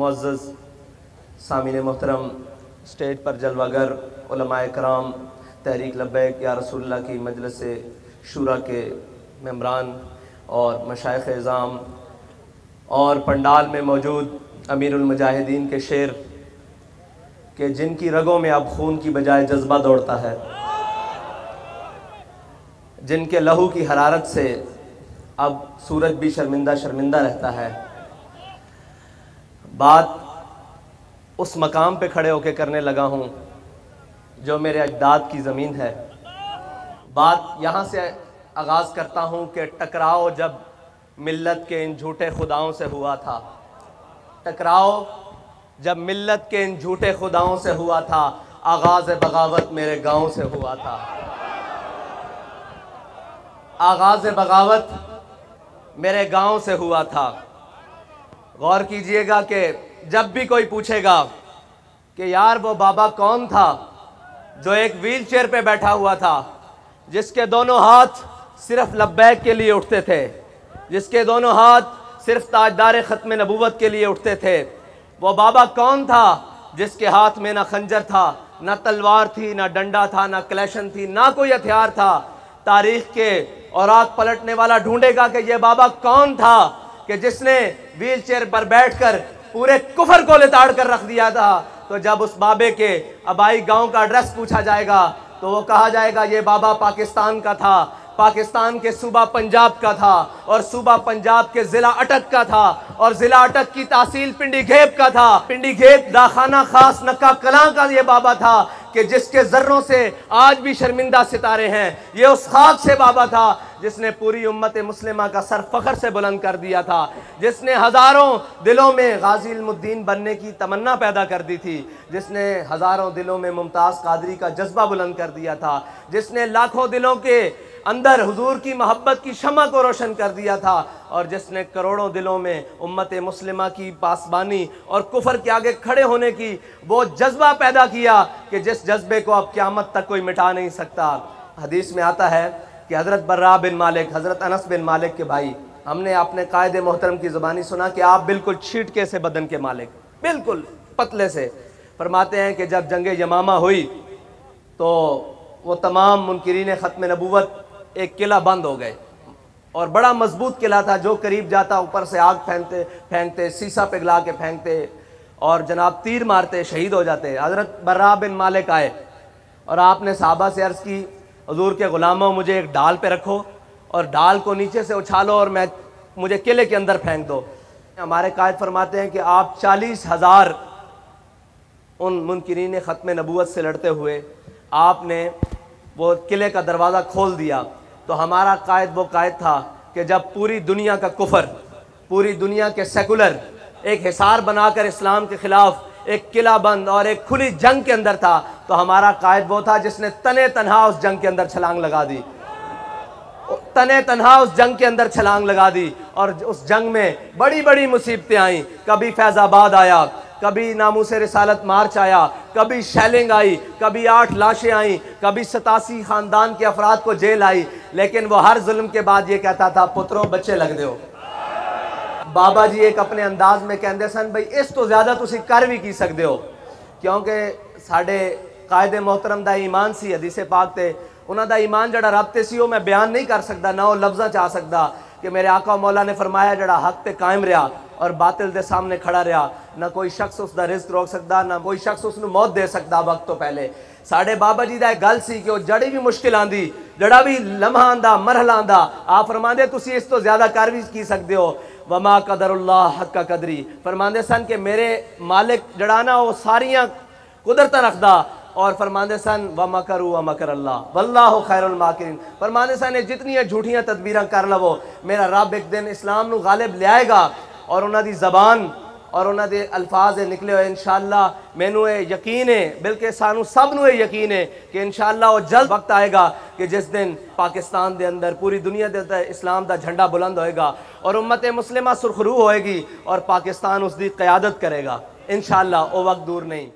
मुअज़्ज़ज़ सामीन मोहतरम, स्टेज पर जलवागर उलमाए कराम, तहरीक लब्बैक या रसूलुल्लाह की मजलिस शूरा के मेंबरान और मशाइख़ इज़ाम और पंडाल में मौजूद अमीरुल मुजाहिदीन के शेर कि जिनकी रगों में अब खून की बजाय जज्बा दौड़ता है, जिनके लहू की हरारत से अब सूरज भी शर्मिंदा शर्मिंदा रहता है। बात उस मकाम पे खड़े होकर करने लगा हूँ जो मेरे अजदाद की ज़मीन है। बात यहाँ से आगाज़ करता हूँ कि टकराव जब मिल्लत के इन झूठे खुदाओं से हुआ था, टकराव जब मिल्लत के इन झूठे खुदाओं से हुआ था, आगाज़ बगावत मेरे गांव से हुआ था। आगाज़ बगावत मेरे गांव से हुआ था। गौर कीजिएगा कि जब भी कोई पूछेगा कि यार वो बाबा कौन था जो एक व्हील चेयर पे बैठा हुआ था, जिसके दोनों हाथ सिर्फ लब्बैक के लिए उठते थे, जिसके दोनों हाथ सिर्फ ताजदार ख़त्म नबूवत के लिए उठते थे, वो बाबा कौन था जिसके हाथ में ना खंजर था, ना तलवार थी, ना डंडा था, ना कलेशन थी, ना कोई हथियार था। तारीख के औरात पलटने वाला ढूंढेगा कि ये बाबा कौन था कि जिसने व्हील चेयर पर बैठकर पूरे कुफर को लिताड़ कर रख दिया था। तो जब उस बाबे के आबाई गांव का एड्रेस पूछा जाएगा तो वो कहा जाएगा ये बाबा पाकिस्तान का था, पाकिस्तान के सूबा पंजाब का था, और सूबा पंजाब के ज़िला अटक का था, और ज़िला अटक की तहसील पिंडी घेब का था। पिंडी घेब दाखाना खास नक्का कलां का ये बाबा था कि जिसके ज़र्रों से आज भी शर्मिंदा सितारे हैं। ये उस खाक से बाबा था जिसने पूरी उम्मत मुस्लिमा का सर फ़ख्र से बुलंद कर दिया था, जिसने हज़ारों दिलों में गाज़ी इल्मुद्दीन बनने की तमन्ना पैदा कर दी थी, जिसने हज़ारों दिलों में मुमताज़ कादरी का जज्बा बुलंद कर दिया था, जिसने लाखों दिलों के अंदर हुजूर की मोहब्बत की शमा को रोशन कर दिया था, और जिसने करोड़ों दिलों में उम्मत मुस्लिमा की पासबानी और कुफर के आगे खड़े होने की वो जज्बा पैदा किया कि जिस जज्बे को अब क़यामत तक कोई मिटा नहीं सकता। हदीस में आता है कि हज़रत बर्रा बिन मालिक, हज़रत अनस बिन मालिक के भाई, हमने अपने कायद मोहतरम की ज़ुबानी सुना कि आप बिल्कुल छींटके से बदन के मालिक, बिल्कुल पतले से। फरमाते हैं कि जब जंग यमामा हुई तो वो तमाम मुनकिरीन ख़त्म नबूवत एक किला बंद हो गए, और बड़ा मजबूत किला था, जो करीब जाता ऊपर से आग फेंकते शीशा पिघला के फेंकते और जनाब तीर मारते, शहीद हो जाते। हज़रत बर्रा बिन मालिक आए और आपने सहाबा से अर्ज़ की, हुजूर के ग़ुलामों मुझे एक डाल पे रखो और डाल को नीचे से उछालो और मुझे किले के अंदर फेंक दो। हमारे कायद फरमाते हैं कि आप 40,000 उन मुनकिरीन ख़त्म नबूवत से लड़ते हुए आपने वो किले का दरवाज़ा खोल दिया। तो हमारा कायद वो कायद था कि जब पूरी दुनिया का कुफर, पूरी दुनिया के सेकुलर एक हिसार बनाकर इस्लाम के ख़िलाफ़ एक किला बंद और एक खुली जंग के अंदर था, तो हमारा कायद वो था जिसने तने तनहा उस जंग के अंदर छलांग लगा दी, तने तनहा उस जंग के अंदर छलांग लगा दी। और उस जंग में बड़ी बड़ी मुसीबतें आईं। कभी फैज़ाबाद आया, कभी नामूस रिसालत मार्च आया, कभी शेलिंग आई, कभी 8 लाशें आईं, कभी 87 ख़ानदान के अफराद को जेल आई। लेकिन वो हर जुल्म के बाद ये कहता था, पुत्रों बच्चे लग दो। बाबा जी एक अपने अंदाज में कहते सन, भाई इस तो ज़्यादा तुसी कर भी की सकते हो, क्योंकि साढ़े कायद मोहतरम दा ईमान सी, हदीस पाक ते उन्हां दा ईमान जड़ा रब ते सी वो मैं बयान नहीं कर सकता, ना वो लफ्ज़ां च आ सकता कि मेरे आका मौला ने फरमाया जड़ा हक ते कायम रहा और बातिल दे सामने खड़ा रहा, ना कोई शख्स उसका रिज़्क रोक सकता, ना कोई शख्स उसनू मौत दे सकता वक्त तो पहले। साढ़े बाबा जी दा गल सी कि जड़ी भी मुश्किल आंदी, जड़ा भी लम्हा आंदा, मरहला आंदा, आप फरमांदे तुसी इस तो ज़्यादा कर भी की सकते हो। वमा कदरुल्लाह हक़ कदरी, फरमांदे सन कि मेरे मालिक जड़ा ना वो सारियां कुदरत रखदा, और फरमांदे सन व मकरू व मकर अल्लाह वल्लाहु खैरुल माकिरीन। फरमांदे सन जितनी झूठियां तदबीरां कर लवो, मेरा रब एक दिन इस्लाम नू गालिब ले आएगा, और उन्हां दी ज़बान और उन्हां दे अल्फाज निकले हुए इंशाअल्लाह मैनू यकीन है, बल्कि सानू सब नू यकीन है कि इंशाअल्लाह वो जल्द वक्त आएगा कि जिस दिन पाकिस्तान दे अंदर, पूरी दुनिया दे अंदर इस्लाम दा झंडा बुलंद होएगा और उम्मत मुस्लिमा सुरखरू होएगी और पाकिस्तान उसकी क़यादत करेगा इंशाअल्लाह। वो वक्त दूर नहीं।